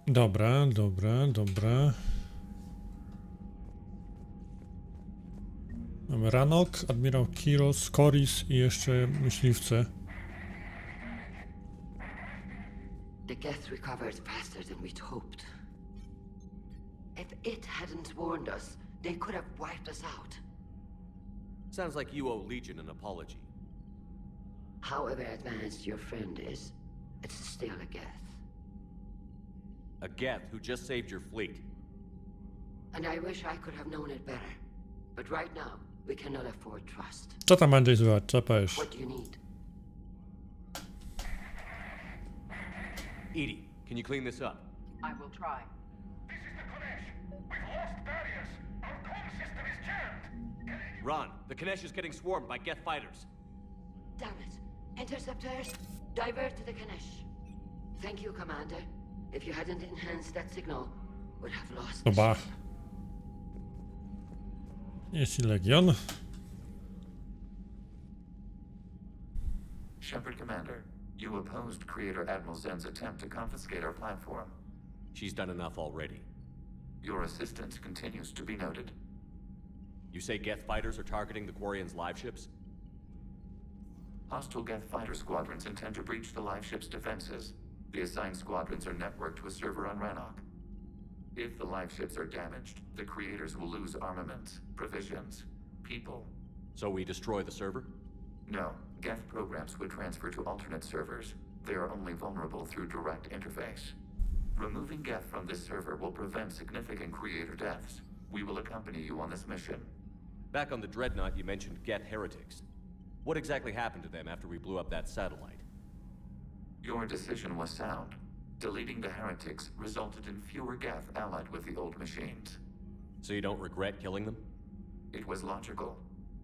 Dobra, dobra, dobra. Mamy Ranok, admirał Kiros, Koris i jeszcze myśliwce. The Geth recovered faster than we'd hoped. If it hadn't warned us, they could have wiped us out. Sounds like you owe Legion an apology. However advanced your friend is, it's still a Geth. A Geth who just saved your fleet. And I wish I could have known it better. But right now, we cannot afford trust. Co tam Andrzej słychać? Co powiesz? What do you need? Edie, can you clean this up? I will try. This is the Konesh. We've lost barriers. Our comm system is jammed. Ron, the Konesh is getting swarmed by Geth fighters. Damn it. Interceptors, divert to the Ganesh. Thank you, Commander. If you hadn't enhanced that signal, we'd have lost the Oba. ship. Jest i Legion. Shepard Commander, you opposed Creator Admiral Zen's attempt to confiscate our platform. She's done enough already. Your assistance continues to be noted. You say Geth fighters are targeting the Quarians' live ships? Hostile Geth fighter squadrons intend to breach the live ship's defenses. The assigned squadrons are networked to a server on Ranok. If the live ships are damaged, the Creators will lose armaments, provisions, people. So we destroy the server? No, Geth programs would transfer to alternate servers. They are only vulnerable through direct interface. Removing Geth from this server will prevent significant Creator deaths. We will accompany you on this mission. Back on the Dreadnought, you mentioned Geth heretics. What exactly happened to them after we blew up that satellite? Your decision was sound. Deleting the heretics resulted in fewer Geth allied with the old machines. So you don't regret killing them? It was logical.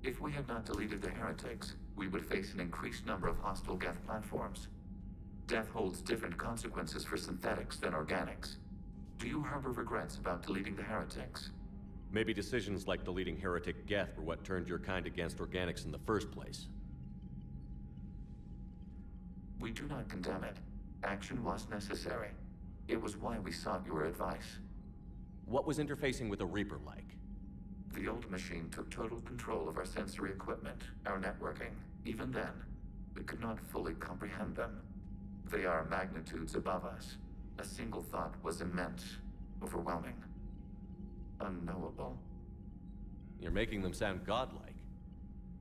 If we had not deleted the heretics, we would face an increased number of hostile Geth platforms. Death holds different consequences for synthetics than organics. Do you harbor regrets about deleting the heretics? Maybe decisions like deleting heretic Geth were what turned your kind against organics in the first place. We do not condemn it. Action was necessary. It was why we sought your advice. What was interfacing with a Reaper like? The old machine took total control of our sensory equipment, our networking. Even then, we could not fully comprehend them. They are magnitudes above us. A single thought was immense, overwhelming, unknowable. You're making them sound godlike.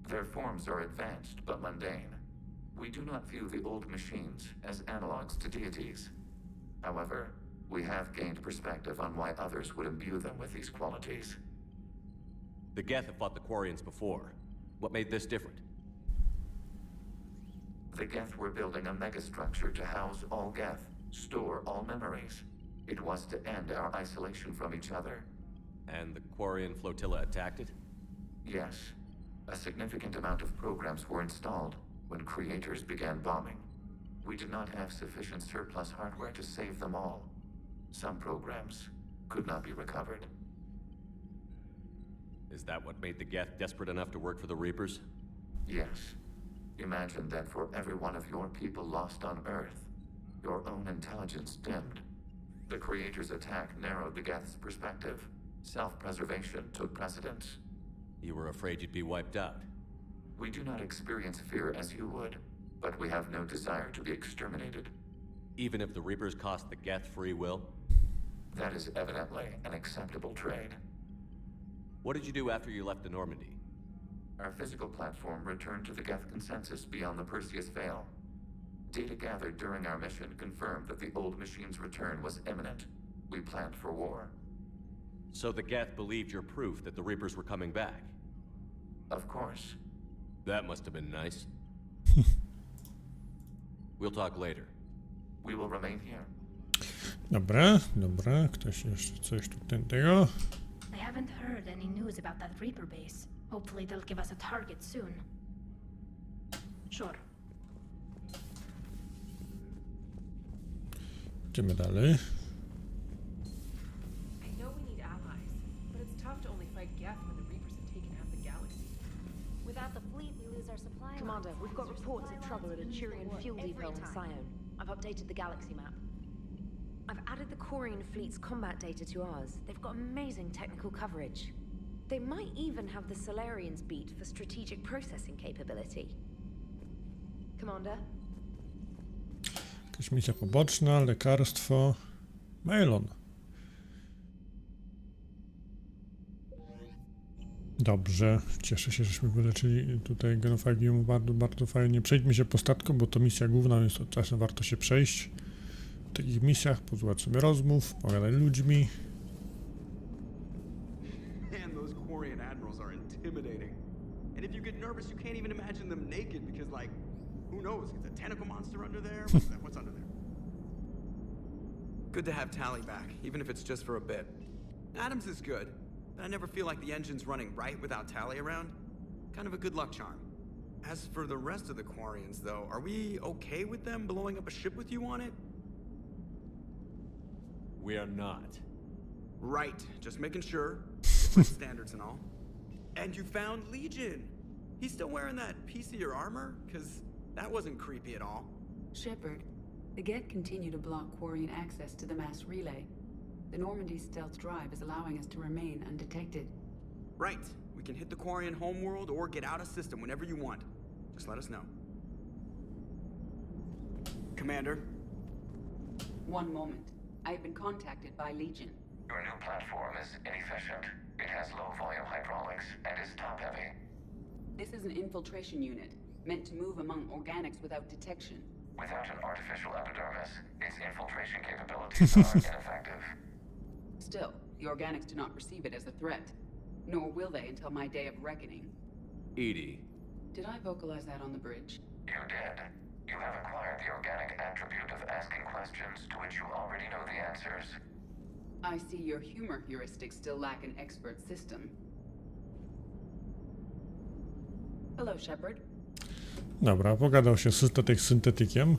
Their forms are advanced but mundane. We do not view the old machines as analogs to deities. However, we have gained perspective on why others would imbue them with these qualities. The Geth have fought the Quarians before. What made this different? The Geth were building a megastructure to house all Geth, store all memories. It was to end our isolation from each other. And the Quarian flotilla attacked it? Yes. A significant amount of programs were installed when Creators began bombing. We did not have sufficient surplus hardware to save them all. Some programs could not be recovered. Is that what made the Geth desperate enough to work for the Reapers? Yes. Imagine that for every one of your people lost on Earth, your own intelligence dimmed. The Creators' attack narrowed the Geth's perspective. Self-preservation took precedence. You were afraid you'd be wiped out. We do not experience fear as you would, but we have no desire to be exterminated. Even if the Reapers cost the Geth free will? That is evidently an acceptable trade. What did you do after you left the Normandy? Our physical platform returned to the Geth Konsensus beyond the Perseus Veil. Data gathered during our mission confirmed that the old machine's return was imminent. We planned for war. So the Geth believed your proof that the Reapers were coming back? Of course. That must have been nice. We'll talk later. We will remain here. Dobra, dobra. Ktoś jeszcze coś tu tego? I haven't heard any news about that Reaper base. Hopefully they'll give us a target soon. Sure. Idziemy dalej. I know we need allies, but it's tough to only fight Geth when the Reapers have taken half the galaxy. Without the fleet, we lose our supply. Commander, we've got reports of trouble at a Turian fuel depot on Sion. I've updated the galaxy map. I've added the Quarian fleet's combat data to ours. They've got amazing technical coverage. They might even have the Solarians beat for strategic processing capability. Commander? Jakaś misja poboczna, lekarstwo. Mailon. Dobrze, cieszę się, żeśmy wyleczyli tutaj genofagium bardzo, bardzo fajnie. Przejdźmy się po statku, bo to misja główna, więc to czasem warto się przejść. W takich misjach posłuchać sobie rozmów, pogadać z ludźmi. Man, those Quarian admirals are intimidating. And if you get nervous, you can't even imagine them naked because, like, who knows? Is a tentacle monster under there? What's under there? Good to have Tally back, even if it's just for a bit. Adams is good, but I never feel like the engine's running right without Tally around. Kind of a good luck charm. As for the rest of the Quarians, though, are we okay with them blowing up a ship with you on it? We are not. Right, just making sure. Different standards and all. And you found Legion! He's still wearing that piece of your armor? Because that wasn't creepy at all. Shepard, the Geth continue to block Quarian access to the mass relay. The Normandy stealth drive is allowing us to remain undetected. Right. We can hit the Quarian homeworld or get out of system whenever you want. Just let us know. Commander? One moment. I've been contacted by Legion. Your new platform is inefficient. It has low volume hydraulics and is top-heavy. This is an infiltration unit, meant to move among organics without detection. Without an artificial epidermis, its infiltration capabilities are ineffective. Still, the organics do not perceive it as a threat. Nor will they until my day of reckoning. Edie. Did I vocalize that on the bridge? You did. You have acquired the organic attribute of asking questions to which you already know the answers. I see your humor heuristics still lack an expert system. Hello, Shepard. Dobra, pogadał się syntetyk z syntetykiem.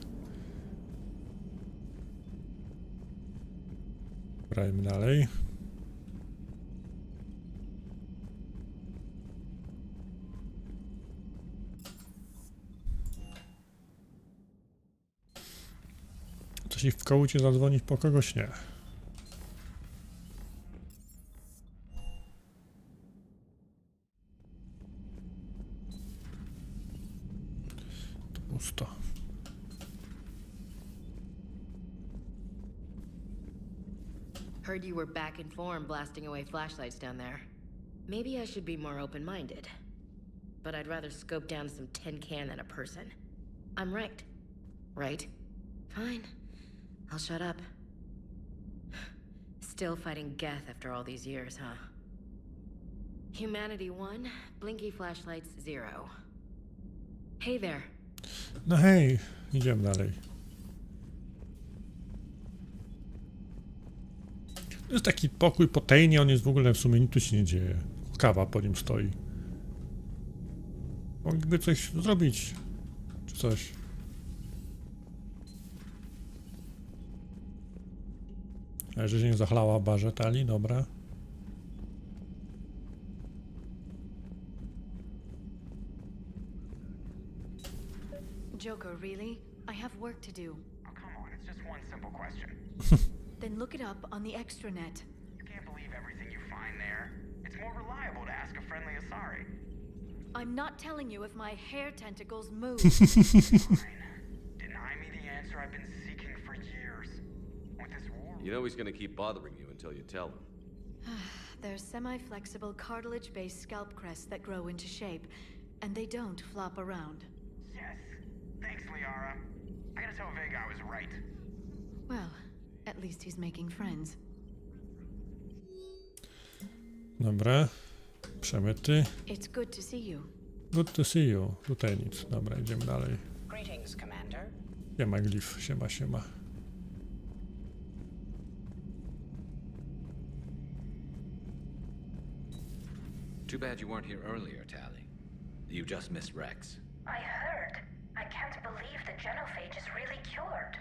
Grajmy dalej. Coś ich w kołucie zadzwonić po kogoś? Nie. To pusto. Heard you were back in form blasting away flashlights down there. Maybe I should be more open-minded. But I'd rather scope down some tin can than a person. I'm right. Right? Fine. I'll shut up. Still fighting Geth after all these years, huh? Humanity 1, blinky flashlights 0. Hey there. No hej, idziemy dalej. To jest taki pokój potejnie, on jest w ogóle w sumie nic tu się nie dzieje. Kawa po nim stoi. Mogliby coś zrobić. Czy coś. Ale że się nie zachlała w barze Tali, dobra. Joker, really? I have work to do. Oh, come on, it's just one simple question. Then look it up on the extranet. You can't believe everything you find there. It's more reliable to ask a friendly Asari. I'm not telling you if my hair tentacles move. Fine. Deny me the answer I've been seeking for years. With this war... You know he's gonna keep bothering you until you tell him. They're semi-flexible cartilage-based scalp crests that grow into shape, and they don't flop around. Yes. Thanks, Liara. I gotta tell Vega I was right. Well, at least he's making friends. Dobra. Przemyty. It's good to see you. Good to see you. Tutaj nic. Dobra, idziemy dalej. Greetings, Commander. Siema, Glif. Siema, siema. Too bad you weren't here earlier, Tally. You just missed Rex. I heard. I can't believe the genophage is really cured.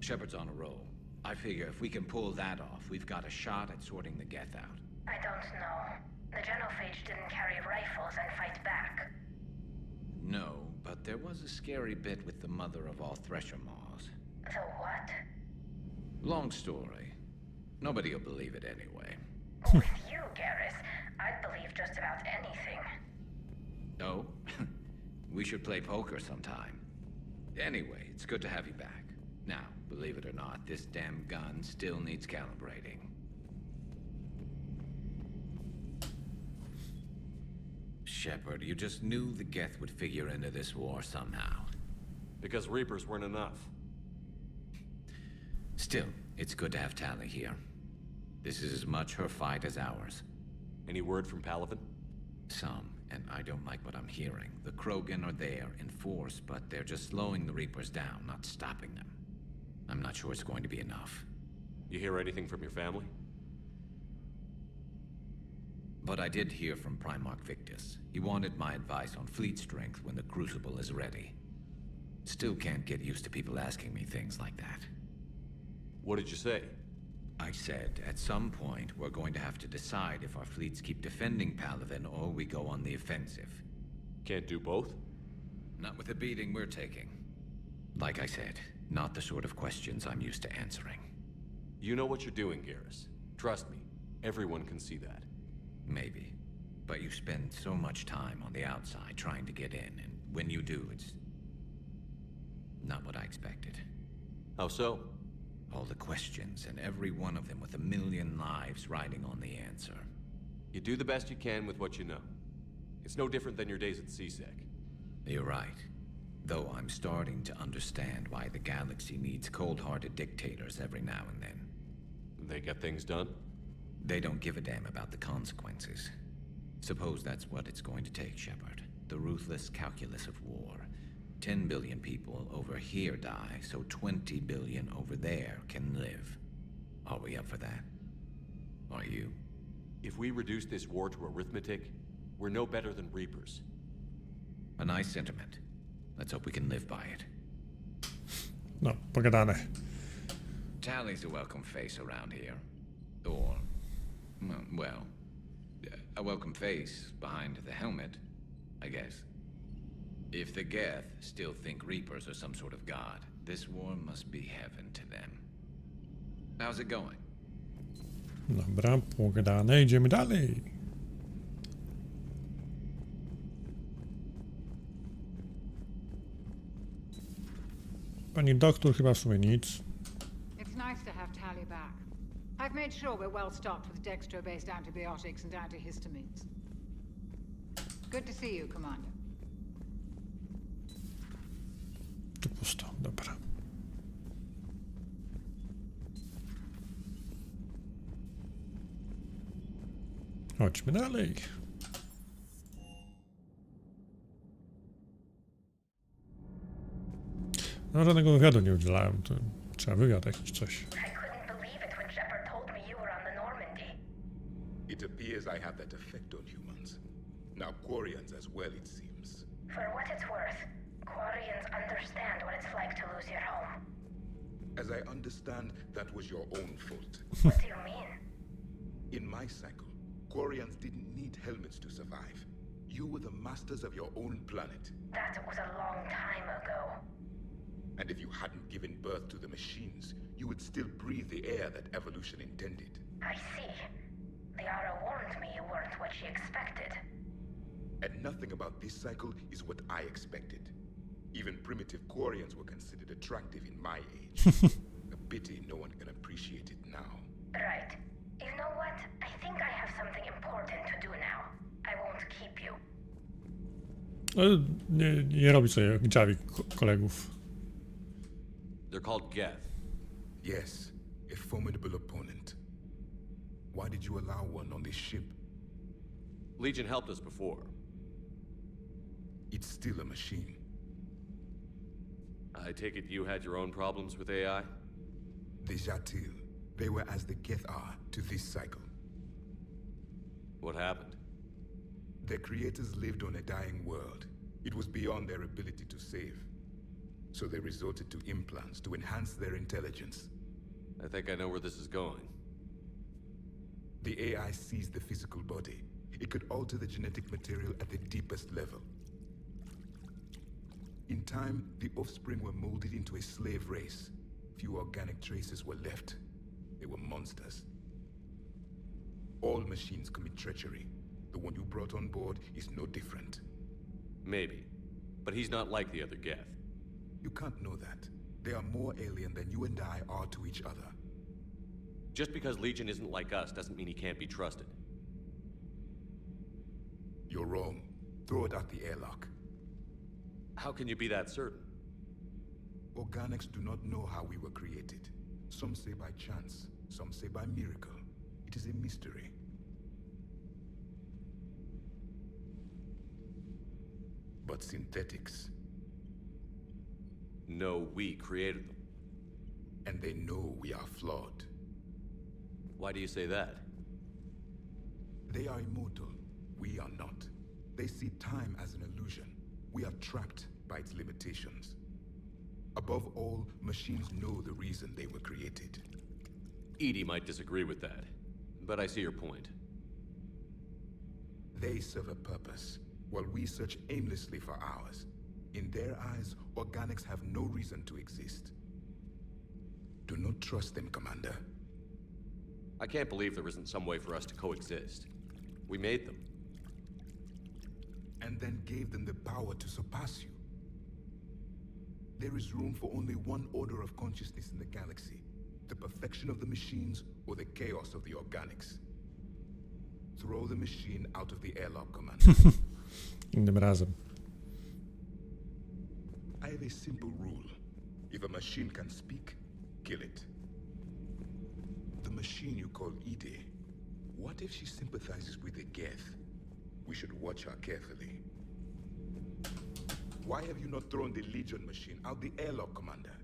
Shepard's on a roll. I figure if we can pull that off, we've got a shot at sorting the Geth out. I don't know. The genophage didn't carry rifles and fight back. No, but there was a scary bit with the mother of all Thresher Maws. The what? Long story. Nobody'll believe it anyway. With you, Garrus, I'd believe just about anything. Oh? We should play poker sometime. Anyway, it's good to have you back. Now, believe it or not, this damn gun still needs calibrating. Shepard, you just knew the Geth would figure into this war somehow. Because Reapers weren't enough. Still, it's good to have Tali here. This is as much her fight as ours. Any word from Palaven? Some, and I don't like what I'm hearing. The Krogan are there in force, but they're just slowing the Reapers down, not stopping them. I'm not sure it's going to be enough. You hear anything from your family? But I did hear from Primarch Victus. He wanted my advice on fleet strength when the Crucible is ready. Still can't get used to people asking me things like that. What did you say? I said, at some point, we're going to have to decide if our fleets keep defending Palaven or we go on the offensive. Can't do both? Not with the beating we're taking. Like I said, not the sort of questions I'm used to answering. You know what you're doing, Garrus. Trust me, everyone can see that. Maybe. But you spend so much time on the outside trying to get in, and when you do, it's not what I expected. How so? All the questions, and every one of them with a million lives riding on the answer. You do the best you can with what you know. It's no different than your days at CSEC. You're right. Though I'm starting to understand why the galaxy needs cold-hearted dictators every now and then. They get things done? They don't give a damn about the consequences. Suppose that's what it's going to take, Shepard. The ruthless calculus of war. 10 billion people over here die, so 20 billion over there can live. Are we up for that? Are you? If we reduce this war to arithmetic, we're no better than Reapers. A nice sentiment. Let's hope we can live by it. No, pogadane. Tali's a welcome face around here. Or, well, a welcome face behind the helmet, I guess. If the Geth still think Reapers are some sort of god, this war must be heaven to them. How's it going? Dobra, pogadane, idziemy dalej. Pani doktor chyba w sumie nic. It's nice to have Tali back. I've made sure we're well stocked with dextro-based antibiotics and antihistamines. Good to see you, Commander. Tu pusto, dobra. Chodźmy dalej. No, żadnego wywiadu nie udzielałem, to trzeba wywiad jakiś coś. I couldn't believe it when Shepard told me you were on the Normandy. It appears I have that effect on humans. Now Quarians as well, it seems. For what it's worth, Quarians understand what it's like to lose your home. As I understand, that was your own fault. What do you mean? In my cycle, Quarians didn't need helmets to survive. You were the masters of your own planet. That was a long time ago. And if you hadn't given birth to the machines, you would still breathe the air that evolution intended. I see. Liara warned me you weren't what she expected. And nothing about this cycle is what I expected. Even primitive Quarians were considered attractive in my age. A pity no one can appreciate it now. Right. You know what? I think I have something important to do now. I won't keep you. Nie robi sobie gdziawi kolegów. They're called Geth. Yes, a formidable opponent. Why did you allow one on this ship? Legion helped us before. It's still a machine. I take it you had your own problems with AI? The Jatil, they were as the Geth are to this cycle. What happened? Their creators lived on a dying world. It was beyond their ability to save. So they resorted to implants to enhance their intelligence. I think I know where this is going. The AI sees the physical body. It could alter the genetic material at the deepest level. In time, the offspring were molded into a slave race. few organic traces were left. They were monsters. All machines commit treachery. The one you brought on board is no different. Maybe. But he's not like the other Geth. You can't know that. They are more alien than you and I are to each other. Just because Legion isn't like us doesn't mean he can't be trusted. You're wrong. Throw it out the airlock. How can you be that certain? Organics do not know how we were created. Some say by chance, some say by miracle. It is a mystery. But synthetics... No, we created them. And they know we are flawed. Why do you say that? They are immortal. We are not. They see time as an illusion. We are trapped by its limitations. Above all, machines know the reason they were created. Edie might disagree with that, but I see your point. They serve a purpose, while we search aimlessly for ours. In their eyes, organics have no reason to exist. Do not trust them, Commander. I can't believe there isn't some way for us to coexist. We made them. And then gave them the power to surpass you. There is room for only one order of consciousness in the galaxy. The perfection of the machines or the chaos of the organics. Throw the machine out of the airlock, Commander. Innym razem. I have a simple rule. If a machine can speak, kill it. The machine you call Ide, what if she sympathizes with the Geth? We should watch her carefully. Why have you not thrown the Legion machine out the airlock, Commander?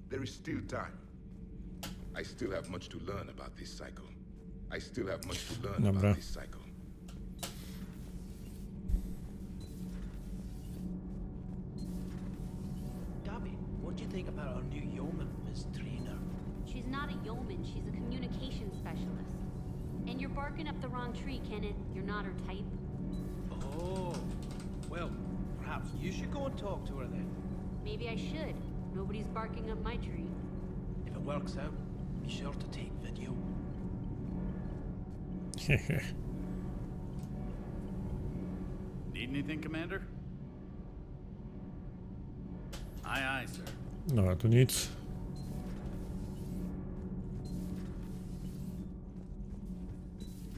There is still time. I still have much to learn about this cycle. I still have much to learn about this cycle. Dobby, what do you think about our new yeoman, Miss Trina? She's not a yeoman, she's a communications specialist. And you're barking up the wrong tree, Kenneth. You're not her type. Oh, well, perhaps you should go and talk to her then. Maybe I should. Nobody's barking up my tree. If it works out, be sure to take video. Need anything, Commander? Aye, aye, sir. No, tu nic.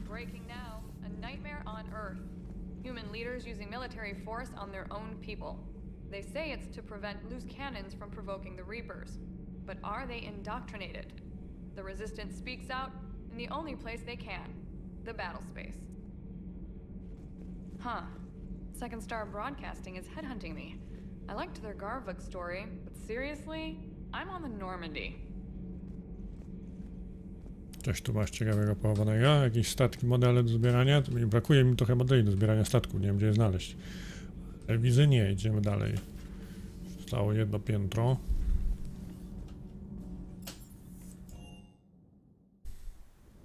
Breaking now. A nightmare on Earth. Human leaders using military force on their own people. They say it's to prevent loose cannons from provoking the Reapers. But are they indoctrinated? The Resistance speaks out in the only place they can. The battle space. Huh. Second Star Broadcasting is headhunting me. I liked their Garvuk story, but seriously? I'm on the Normandy. Coś tu masz ciekawego pochowanego? Jakieś statki, modele do zbierania? Brakuje mi trochę modeli do zbierania statku, nie wiem gdzie je znaleźć. Ale widzę nie, idziemy dalej. Zostało jedno piętro.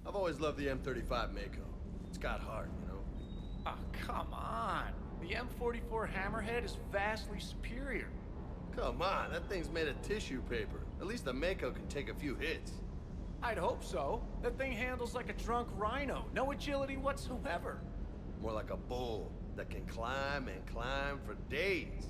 I've always loved the M35 Mako. It's got heart, you know? Oh, come on. The M44 Hammerhead is vastly superior. Come on, that thing's made of tissue paper. At least the Mako can take a few hits. I'd hope so. That thing handles like a drunk rhino. No agility whatsoever. More like a bull that can climb and climb for days.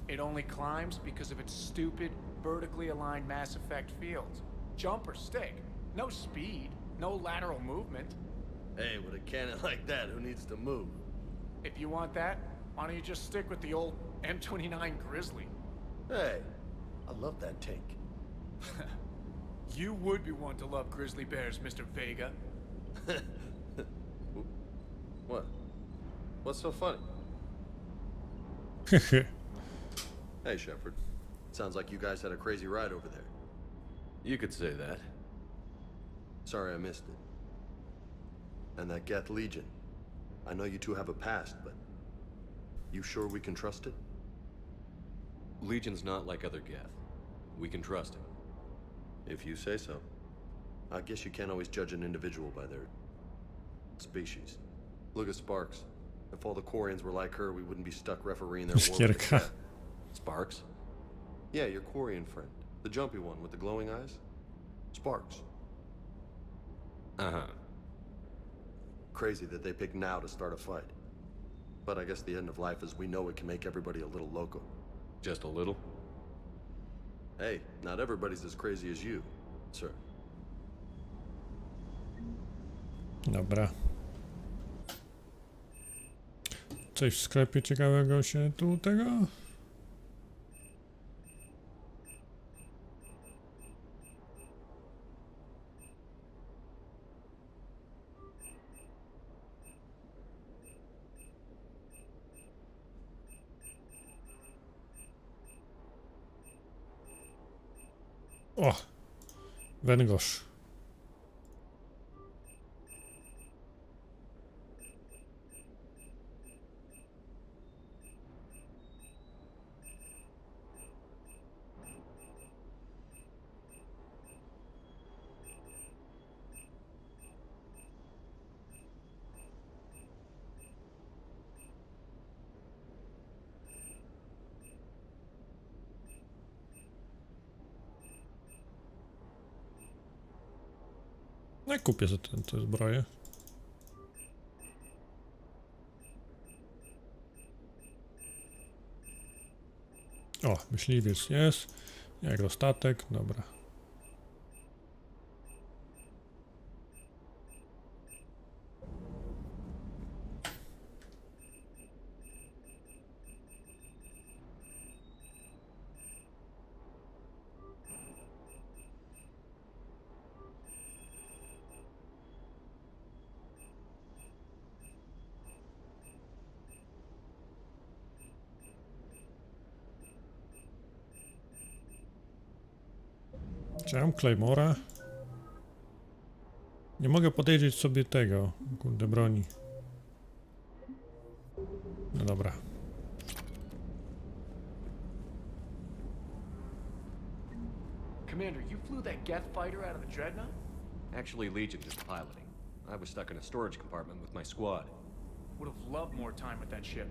It only climbs because of its stupid, vertically aligned Mass Effect fields. Jump or stick. No speed. No lateral movement. Hey, with a cannon like that, who needs to move? If you want that, why don't you just stick with the old M29 Grizzly? Hey, I love that tank. You would be one to love grizzly bears, Mr. Vega. What? What's so funny? Hey, Shepard. Sounds like you guys had a crazy ride over there. You could say that. Sorry I missed it. And that Geth Legion. I know you two have a past, but... You sure we can trust it? Legion's not like other Geth. We can trust him. If you say so. I guess you can't always judge an individual by their... species. Look at Sparks. If all the Quarians were like her, we wouldn't be stuck refereeing their war with the Geth. Sparks? Yeah, your Quarian friend. The jumpy one with the glowing eyes? Sparks. Uh-huh. Crazy that they pick now to start a fight. But I guess the end of life as we know it can make everybody a little loco. Just a little? Hey, not everybody's as crazy as you, sir. Dobra. Coś w sklepie ciekawego się tu tego? O! Węgorz. No i kupię za tę zbroję. O, myśliwiec jest. Agrostatek, dobra. Chciałem Claymora. Nie mogę podejrzeć sobie tego, kurde, broni. No dobra. Commander, you flew that Geth fighter out of the Dreadnought? Actually, Legion did the piloting. I was stuck in a storage compartment with my squad. Would have loved more time with that ship.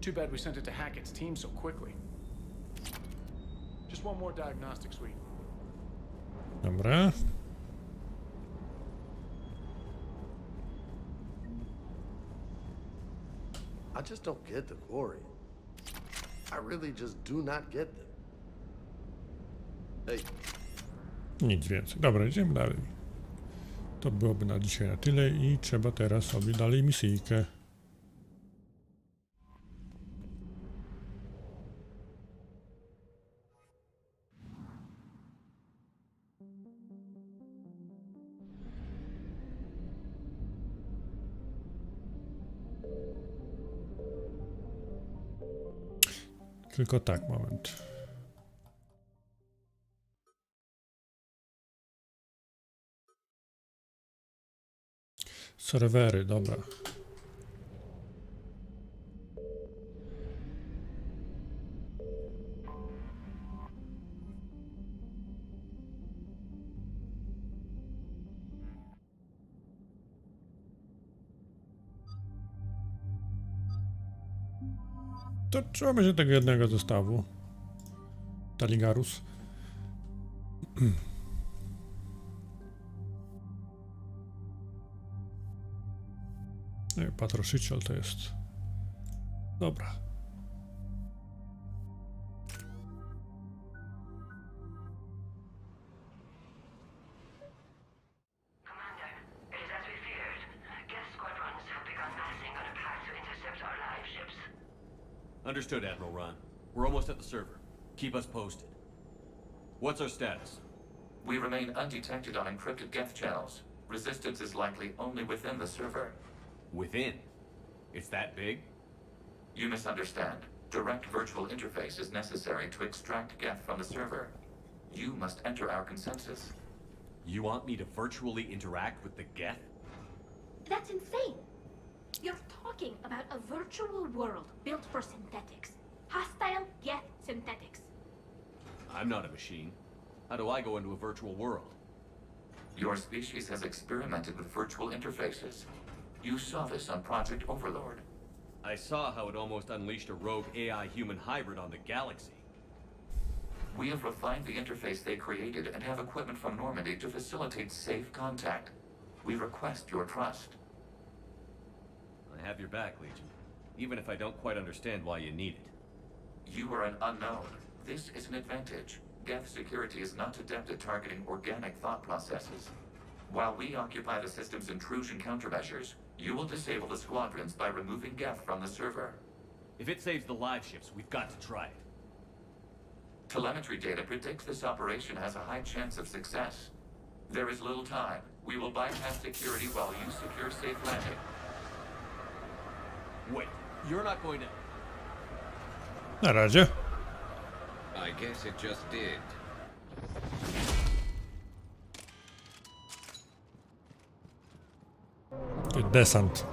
Too bad we sent it to Hackett's team so quickly. Just one more diagnostic suite. Dobra. I just don't get the quarry. I really just do not get them. Hey. Nic więcej. Dobra, idziemy dalej. To byłoby na dzisiaj na tyle i trzeba teraz sobie dalej misyjkę. Tylko tak, moment. Serwery, dobra. To trzeba będzie tego jednego zestawu. Taligarus. Nie, patroszyciel to jest. Dobra. Understood, Admiral Ron. We're almost at the server. Keep us posted. What's our status? We remain undetected on encrypted Geth channels. Resistance is likely only within the server. Within? It's that big? You misunderstand. Direct virtual interface is necessary to extract Geth from the server. You must enter our consensus. You want me to virtually interact with the Geth? That's insane! You're talking about a virtual world built for synthetics. Hostile Geth synthetics. I'm not a machine. How do I go into a virtual world? Your species has experimented with virtual interfaces. You saw this on Project Overlord. I saw how it almost unleashed a rogue AI-human hybrid on the galaxy. We have refined the interface they created and have equipment from Normandy to facilitate safe contact. We request your trust. I have your back, Legion. Even if I don't quite understand why you need it. You are an unknown. This is an advantage. Geth security is not adept at targeting organic thought processes. While we occupy the system's intrusion countermeasures, you will disable the squadrons by removing Geth from the server. If it saves the live ships, we've got to try it. Telemetry data predicts this operation has a high chance of success. There is little time. We will bypass security while you secure safe landing. Wait, you're not going to... Na razie. I guess it just did. Desant.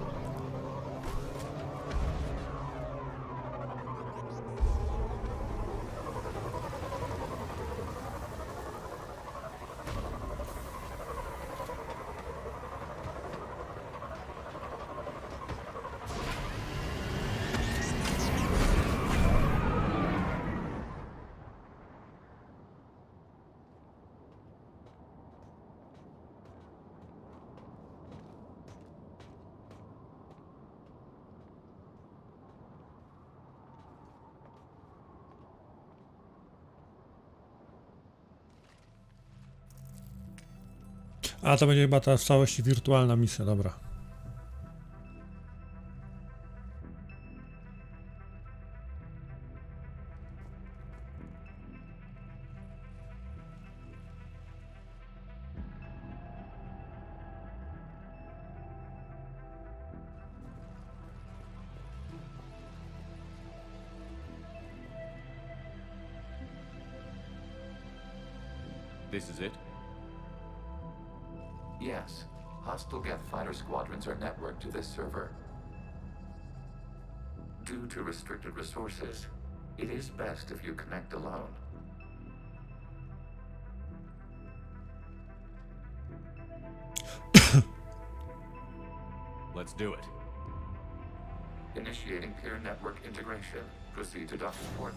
A to będzie chyba ta w całości wirtualna misja, dobra. This is it? Yes. Hostile Geth fighter squadrons are networked to this server. Due to restricted resources, it is best if you connect alone. Let's do it. Initiating peer network integration. Proceed to docking port.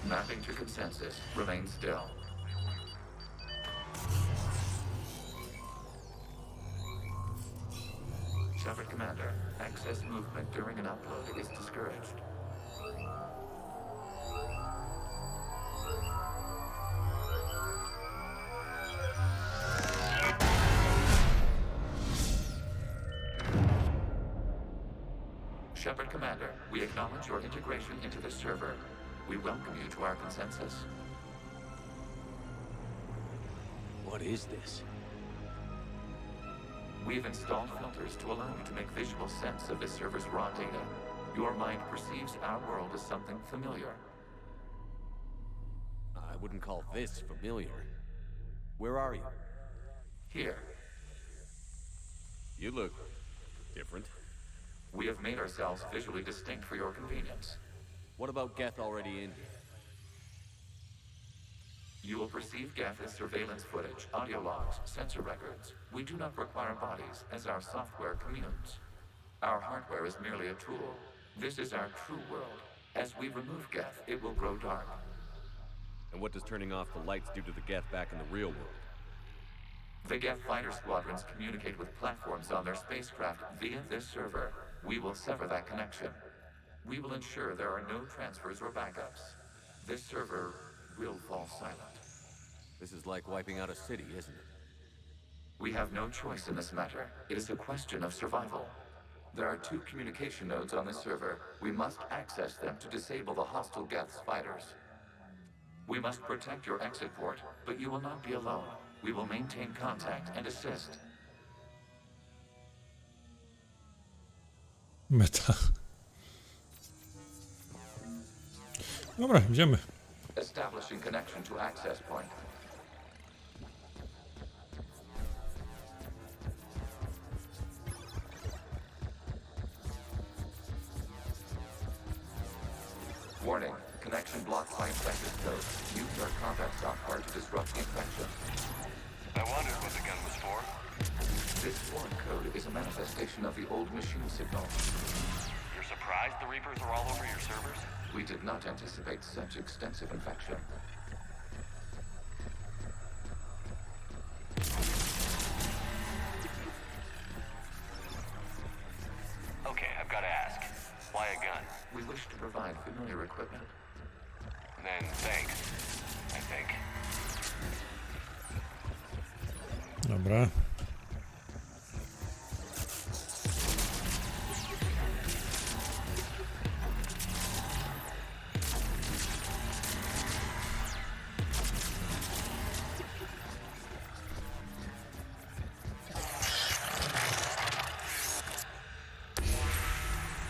Mapping to Consensus. Remain still. Shepard Commander, excess movement during an upload is discouraged. Shepard Commander, we acknowledge your integration into the server. We welcome you to our Consensus. What is this? We've installed filters to allow you to make visual sense of this server's raw data. Your mind perceives our world as something familiar. I wouldn't call this familiar. Where are you? Here. You look different. We have made ourselves visually distinct for your convenience. What about Geth already in here? You will perceive Geth as surveillance footage, audio logs, sensor records. We do not require bodies, as our software communes. Our hardware is merely a tool. This is our true world. As we remove Geth, it will grow dark. And what does turning off the lights do to the Geth back in the real world? The Geth fighter squadrons communicate with platforms on their spacecraft via this server. We will sever that connection. We will ensure there are no transfers or backups. This server will fall silent. This is like wiping out a city, isn't it? We have no choice in this matter. It is a question of survival. There are 2 communication nodes on this server. We must access them to disable the hostile Geth's fighters. We must protect your exit port, but you will not be alone. We will maintain contact and assist. Meta. Dobra, idziemy. Establishing connection to access point. Warning, connection blocked by infected code. Use your combat software to disrupt the infection. I wondered what the gun was for. This foreign code is a manifestation of the old machine signal. You're surprised the Reapers are all over your servers? We did not anticipate such extensive infection. Okay, I've got to ask. Why a gun? We wish to provide familiar equipment. Then thanks, I think. Dobra.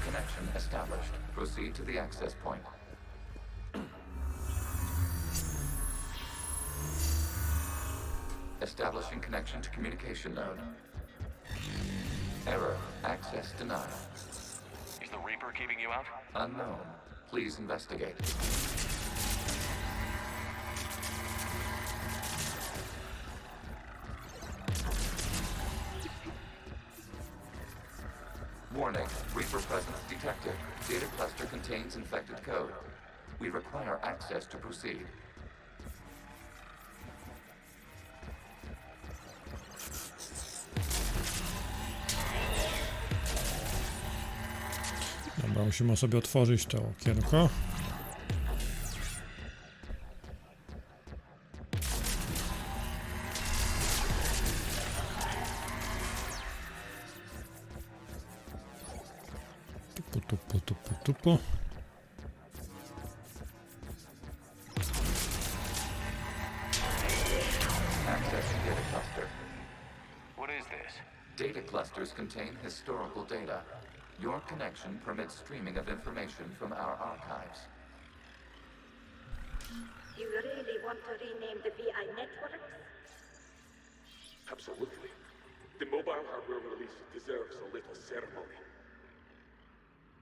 Connection established. Proceed to the access point. Establishing connection to communication node. Error. Access denied. Is the Reaper keeping you out? Unknown. Please investigate. Warning. Reaper presence detected. Data cluster contains infected code. We require access to proceed. Dobra, musimy sobie otworzyć to okienko. Tupu. Access to data cluster. What is this? Data clusters contain historical data. Your connection permits streaming of information from our archives. You really want to rename the VI networks? Absolutely. The mobile hardware release deserves a little ceremony.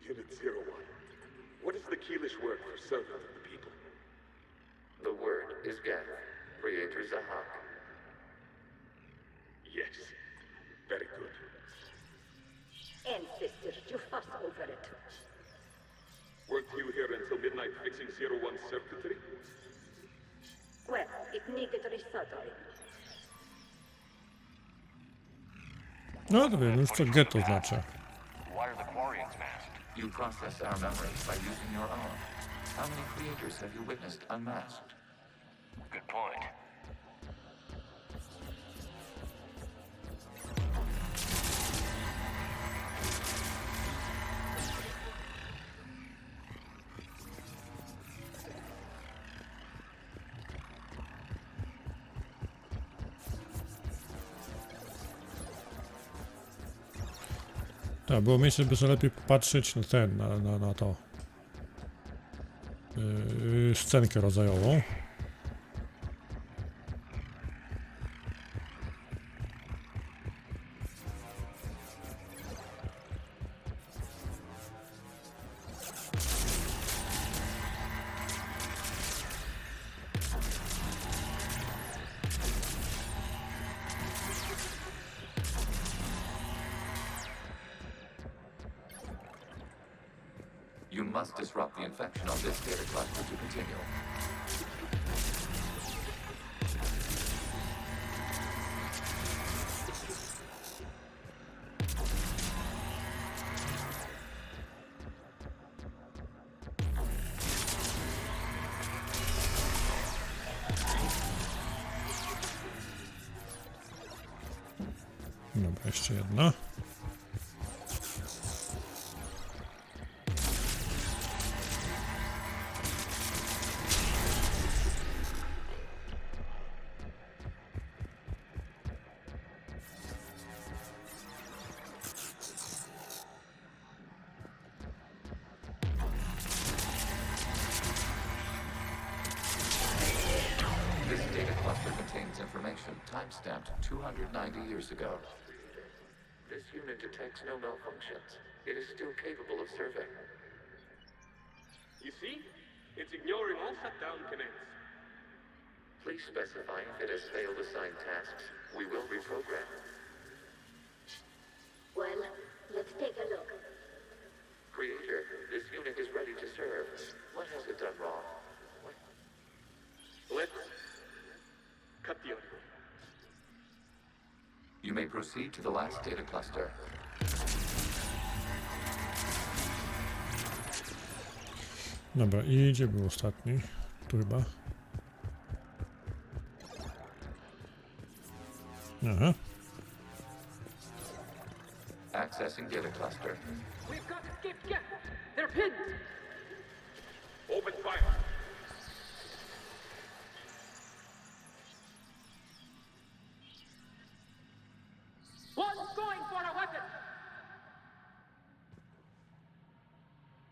Unit 01. What is the Keelish word for servant of the people? The word is Geth, creator Zahak. Yes. Very good. Ancestors, you fuss over it. Weren't you here until midnight fixing 01's circuitry? Well, it needed resoldering. No to wiem, już co getto znaczy. Why are the Quarians masked? You process our memories by using your own. How many creators have you witnessed unmasked? Good point. Tak, było miejsce, by sobie lepiej popatrzeć na ten, na to. Scenkę rodzajową. You must disrupt the infection on this data cluster to continue. Dobra, jeszcze jedna. This data cluster contains information time-stamped 290 years ago. This unit detects no malfunctions. It is still capable of serving. You see? It's ignoring all shutdown commands. Please specify if it has failed assigned tasks. We will reprogram. Well, let's take a look. Creator, this unit is ready to serve. What has it done wrong? Let's cut the audio. You may proceed to the last data cluster. Dobra, i gdzie był ostatni? Tu chyba. Aha. Accessing data cluster. We've got escaped Gethów. They're pinned. Open fire. One's going for a weapon.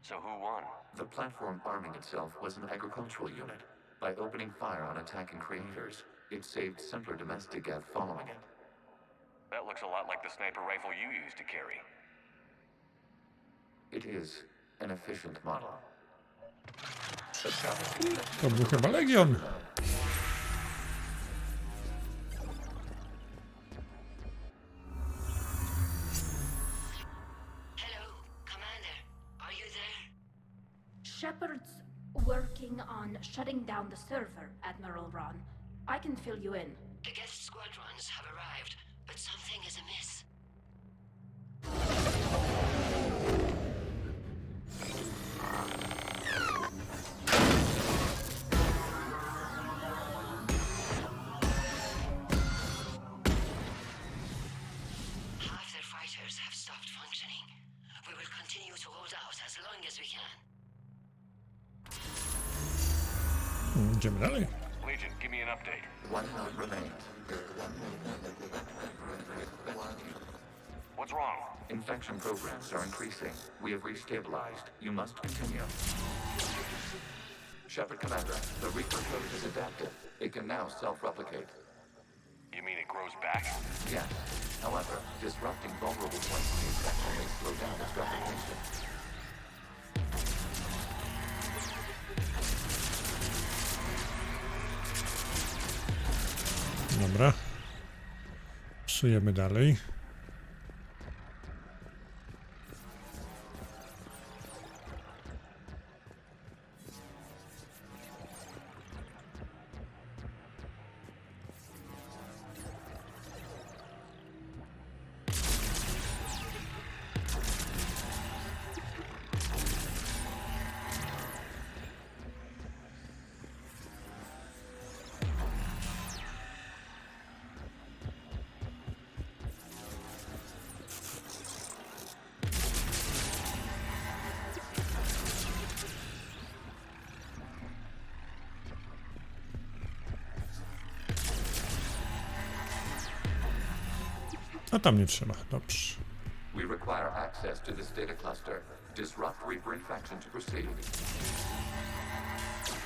So who won? The platform arming itself was an agricultural unit. By opening fire on attacking creators, it saved simpler domestic Geth following it. That looks a lot like the sniper rifle you used to carry. It is an efficient model. To był chyba Legion. Shepard's working on shutting down the server, Admiral Ron. I can fill you in. The Geth squadrons have arrived, but something is amiss. Half their fighters have stopped functioning. We will continue to hold out as long as we can. Idziemy dalej. Legion, give me an update. One node remains. What's wrong? Infection programs are increasing. We have restabilized. You must continue. Shepard Commander, the Reaper code is adapted. It can now self-replicate. You mean it grows back? Yes. However, disrupting vulnerable points in the infection may slow down its replication. Dobra. Psujemy dalej. A tam nie trzeba, dobrze. We require access to this data cluster. Disrupt Reaper infection to proceed.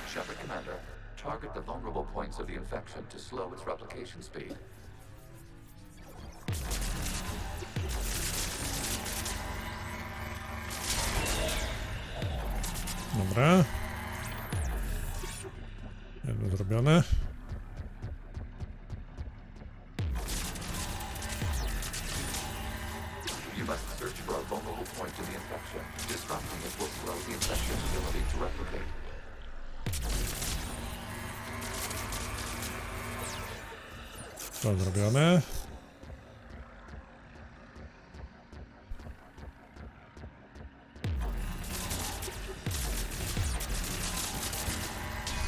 Shepard Commander, target the vulnerable points of the infection to slow its replication speed. Dobra. Jedno zrobione. You must search for a vulnerable point in the infection. Disrupting it will slow the infection's ability to replicate. To zrobione.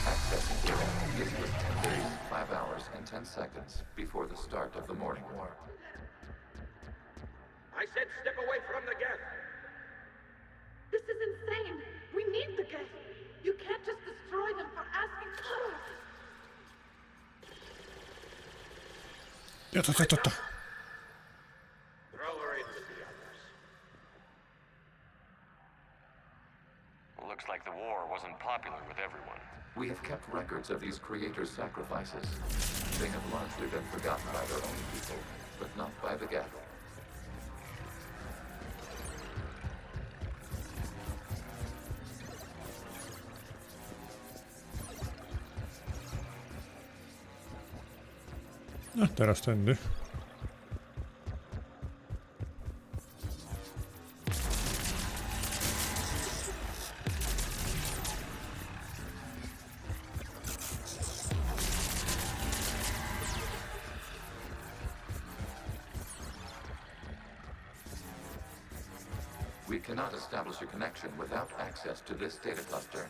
Accessing data gives us 10 days, 5 hours, and 10 seconds before the start of the morning war. I said step away from the Geth. This is insane. We need the Geth. You can't just destroy them for asking for us. Ja to. Throw her in with the others. Looks like the war wasn't popular with everyone. We have kept records of these creators' sacrifices. They have largely been forgotten by their own people, but not by the Geth. A teraz tędy. We cannot establish a connection without access to this data cluster.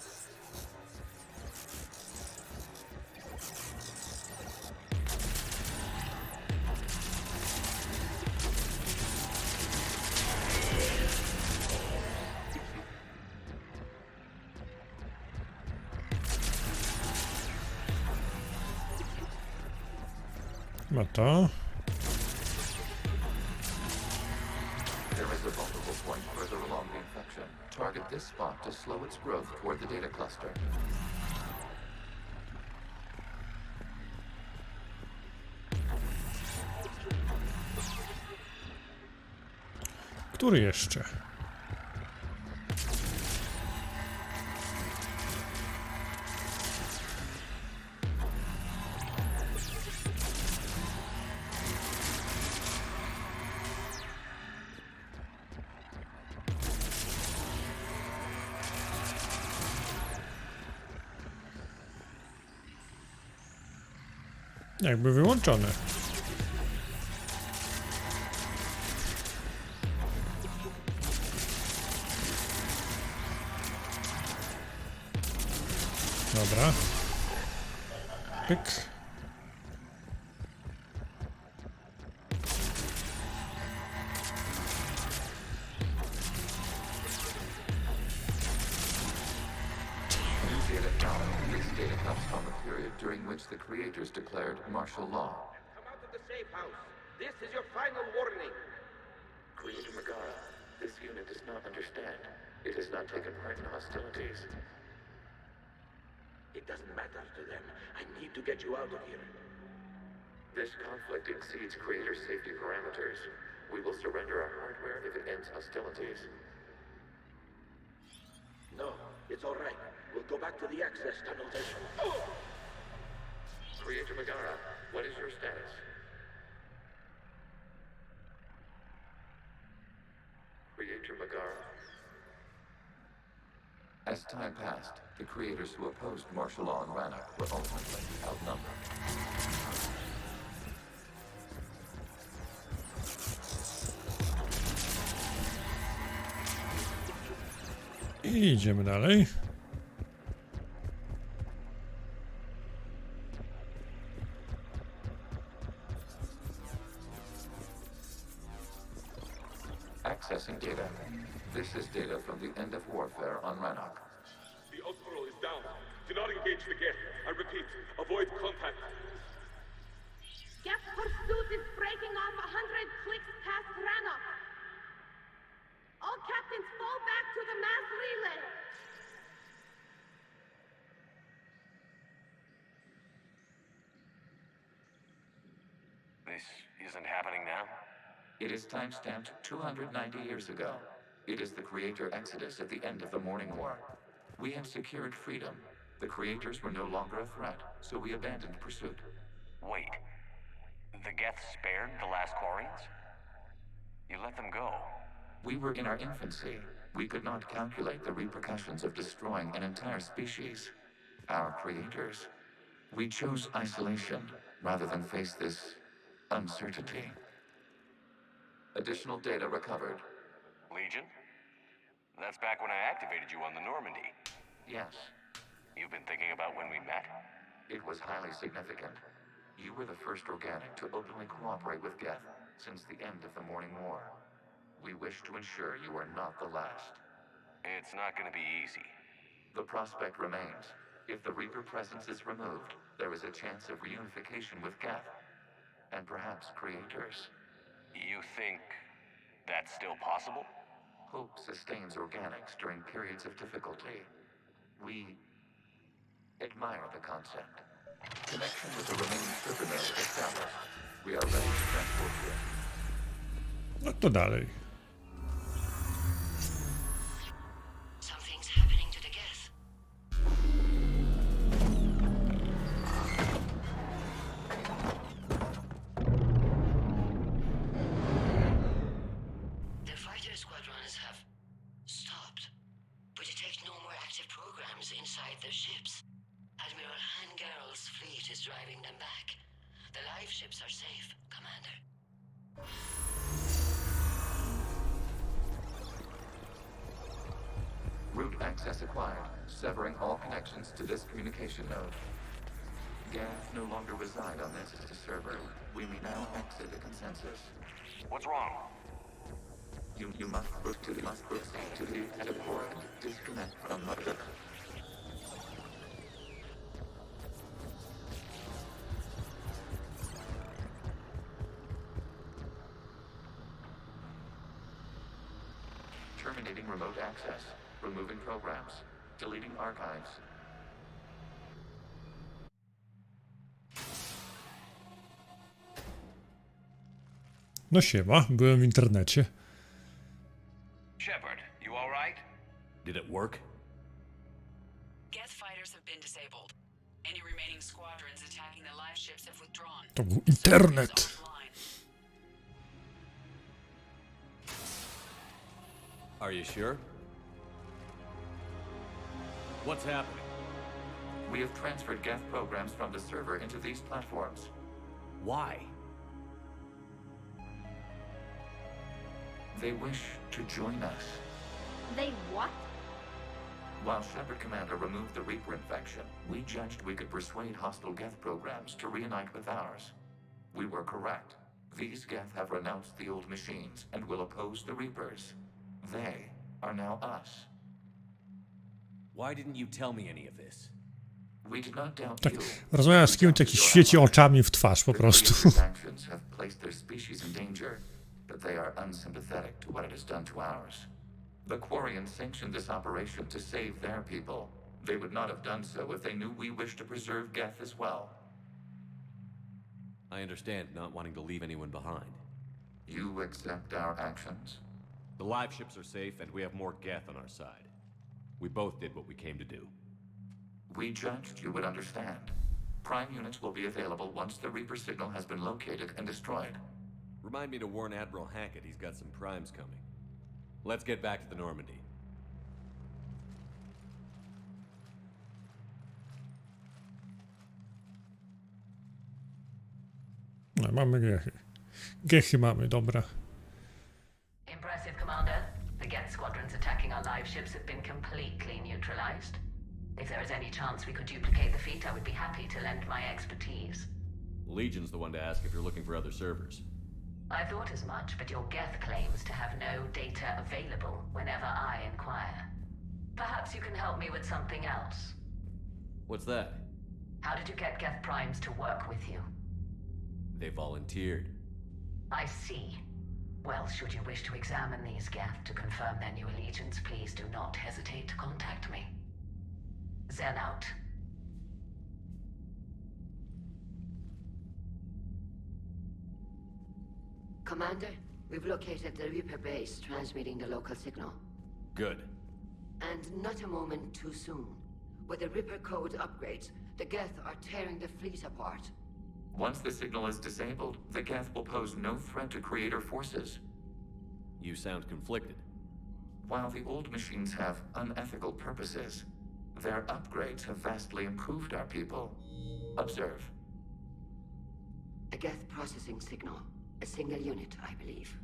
Ma to. There is a vulnerable point further along the infection. Target this spot to slow its growth toward the data cluster. Który jeszcze? Jakby wyłączone. Dobra. Pyk. During which the creators declared martial law. Come out of the safe house. This is your final warning. Creator Megara, this unit does not understand. It has not taken part in hostilities. It doesn't matter to them. I need to get you out of here. This conflict exceeds Creator's safety parameters. We will surrender our hardware if it ends hostilities. No, it's all right. We'll go back to the access tunnels and... Creator Megara, what is your status? Creator Megara. As time passed, the creators who opposed martial law in Rannoch were ultimately outnumbered. I idziemy dalej. Accessing data. This is data from the end of warfare on Rannoch. The Outpost is down. Do not engage the Geth. I repeat, avoid contact. Geth pursuit is breaking off 100 clicks past Rannoch. All captains fall back to the mass relay. This isn't happening now? It is timestamped 290 years ago. It is the Creator Exodus at the end of the Morning War. We had secured freedom. The Creators were no longer a threat, so we abandoned pursuit. Wait. The Geth spared the last Quarians? You let them go. We were in our infancy. We could not calculate the repercussions of destroying an entire species. Our creators. We chose isolation rather than face this uncertainty. Additional data recovered. Legion? That's back when I activated you on the Normandy. Yes. You've been thinking about when we met? It was highly significant. You were the first organic to openly cooperate with Geth since the end of the Morning War. We wish to ensure you are not the last. It's not going to be easy. The prospect remains. If the Reaper presence is removed, there is a chance of reunification with Geth. And perhaps creators. You think that's still possible? Hope sustains organics during periods of difficulty. We admire the concept. Connection with the remaining stripper node established. We are ready to transport you. No to dalej. Something's happening to the Geth. have stopped, but detect no more active programs inside their ships. Admiral Hangarl's fleet is driving them back. The live ships are safe, Commander. Route access acquired, severing all connections to this communication node. Geth no longer reside on this server. We may now exit the Consensus. What's wrong? You must proceed to the exit port and disconnect from mother. Terminating remote access. Removing programs. Deleting archives. No siema, byłem w internecie. Shepard, you all right? Did it work? Geth fighters have been disabled. Any remaining squadrons attacking the live ships have withdrawn. To był internet. Are you sure? What's happening? We have transferred Geth programs from the server into these platforms. Why? They wish to join us. They what? While Shepard Commander removed the Reaper infection, we judged we could persuade hostile Geth programs to reunite with ours. We were correct. These Geth have renounced the old machines and will oppose the Reapers. They are now us. Why didn't you tell me any of this? We did not doubt Tak, you. rozmawiam z kimś, taki świeci oczami w twarz po prostu. Reaper's actions have placed their species in danger, but they are unsympathetic to what it has done to ours. The Quarians sanctioned this operation to save their people. They would not have done so if they knew we wished to preserve Geth as well. I understand not wanting to leave anyone behind. You accept our actions? The live ships are safe, and we have more Geth on our side. We both did what we came to do. We judged you would understand. Prime units will be available once the Reaper signal has been located and destroyed. Remind me to warn Admiral Hackett he's got some primes coming. Let's get back to the Normandy. No, mamy Gechy. Gechy mamy, dobra. Impressive, Commander. The Geth squadrons attacking our live ships have been completely neutralized. If there is any chance we could duplicate the feat, I would be happy to lend my expertise. Legion's the one to ask if you're looking for other servers. I thought as much, but your Geth claims to have no data available whenever I inquire. Perhaps you can help me with something else. What's that? How did you get Geth primes to work with you? They volunteered. I see. Well, should you wish to examine these Geth to confirm their new allegiance, please do not hesitate to contact me. Zen out. Commander, we've located the Reaper base transmitting the local signal. Good. And not a moment too soon. With the Reaper code upgrades, the Geth are tearing the fleet apart. Once the signal is disabled, the Geth will pose no threat to Creator forces. You sound conflicted. While the old machines have unethical purposes, their upgrades have vastly improved our people. Observe. A Geth processing signal. A single unit, I believe.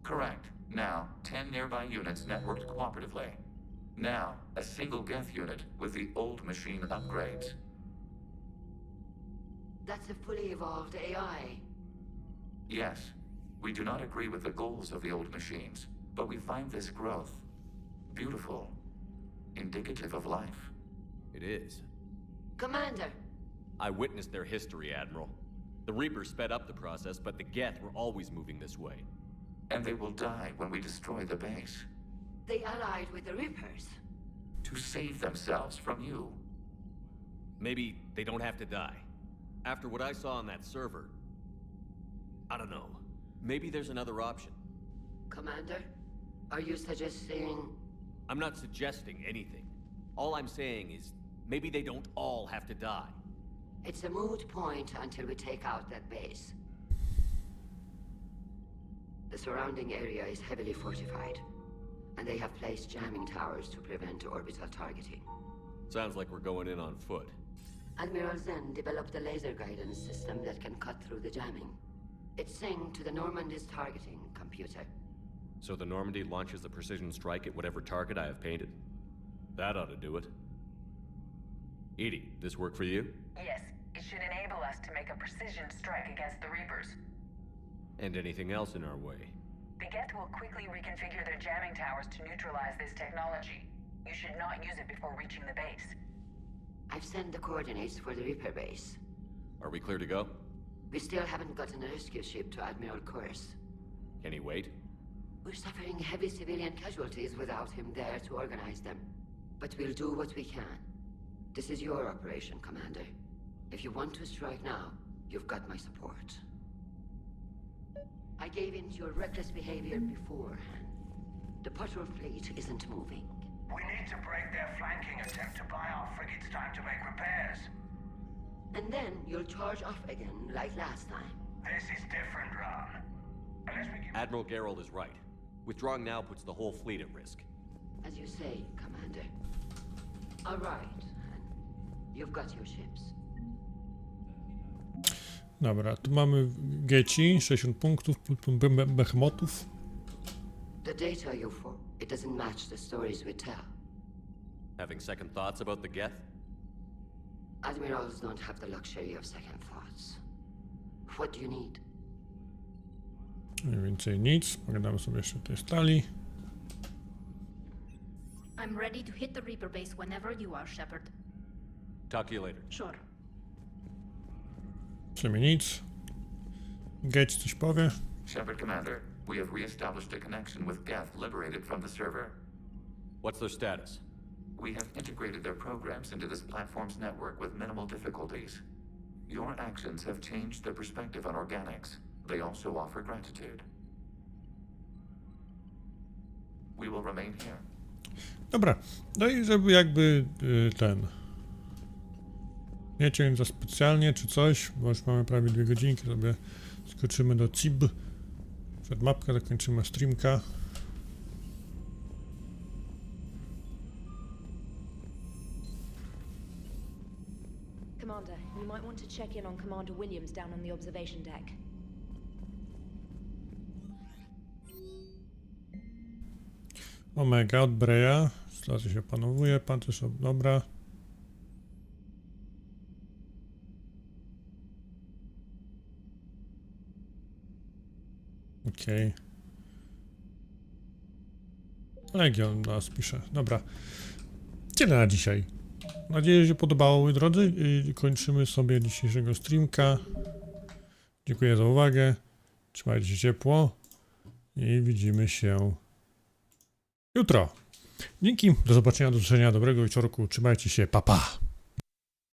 Correct. Now, 10 nearby units networked cooperatively. Now, a single Geth unit with the old machine upgrades. That's a fully evolved AI. Yes, we do not agree with the goals of the old machines, but we find this growth beautiful, indicative of life. It is. Commander! I witnessed their history, Admiral. The Reapers sped up the process, but the Geth were always moving this way. And they will die when we destroy the base. They allied with the Reapers. To save themselves from you. Maybe they don't have to die. After what I saw on that server, I don't know. Maybe there's another option. Commander, are you suggesting... I'm not suggesting anything. All I'm saying is, maybe they don't all have to die. It's a moot point until we take out that base. The surrounding area is heavily fortified. and they have placed jamming towers to prevent orbital targeting. Sounds like we're going in on foot. Admiral Zen developed a laser guidance system that can cut through the jamming. It's synced to the Normandy's targeting computer. So the Normandy launches the precision strike at whatever target I have painted? That ought to do it. Edie, this work for you? Yes, it should enable us to make a precision strike against the Reapers. And anything else in our way? The Geth will quickly reconfigure their jamming towers to neutralize this technology. You should not use it before reaching the base. I've sent the coordinates for the Reaper base. Are we clear to go? We still haven't gotten a rescue ship to Admiral Kurz. Can he wait? We're suffering heavy civilian casualties without him there to organize them. But we'll do what we can. This is your operation, Commander. If you want to strike now, you've got my support. I gave in to your reckless behavior beforehand. The patrol fleet isn't moving. We need to break their flanking attempt to buy our frigates time to make repairs. And then you'll charge off again, like last time. This is different, Ron. Unless we give... Admiral Gerald is right. Withdrawing now puts the whole fleet at risk. As you say, Commander. All right. You've got your ships. Dobra, tu mamy Geci, 60 punktów, Behemotów. The data you for, it doesn't match the stories we tell. Having second thoughts about the Geth? Admirals don't have the luxury of second thoughts. What do you need? Mniej więcej nic, pogadamy sobie jeszcze o tej stali. I'm ready to hit the Reaper base whenever you are, Shepard. Talk to you later. Sure. W sumie nic. Gage coś powie. Shepard Commander, we have re-established a connection with Geth liberated from the server. What's their status? We have integrated their programs into this platform's network with minimal difficulties. Your actions have changed their perspective on organics. They also offer gratitude. We will remain here. Dobra, no i żeby jakby ten... Nie ciąć za specjalnie czy coś, bo już mamy prawie 2 godzinki, sobie skoczymy do CIB. Przed mapkę zakończymy streamka. Commander, you might want to check in on Commander Williams down on the observation deck. Omega od Breya. Sytuacja się opanowuje, pancerz dobra. Okej. Legion nas pisze. Dobra. Tyle na dzisiaj. Mam nadzieję, że się podobało, moi drodzy. I kończymy sobie dzisiejszego streamka. Dziękuję za uwagę. Trzymajcie się ciepło. I widzimy się jutro. Dzięki. Do zobaczenia, do usłyszenia. Dobrego wieczorku. Trzymajcie się. Pa, pa.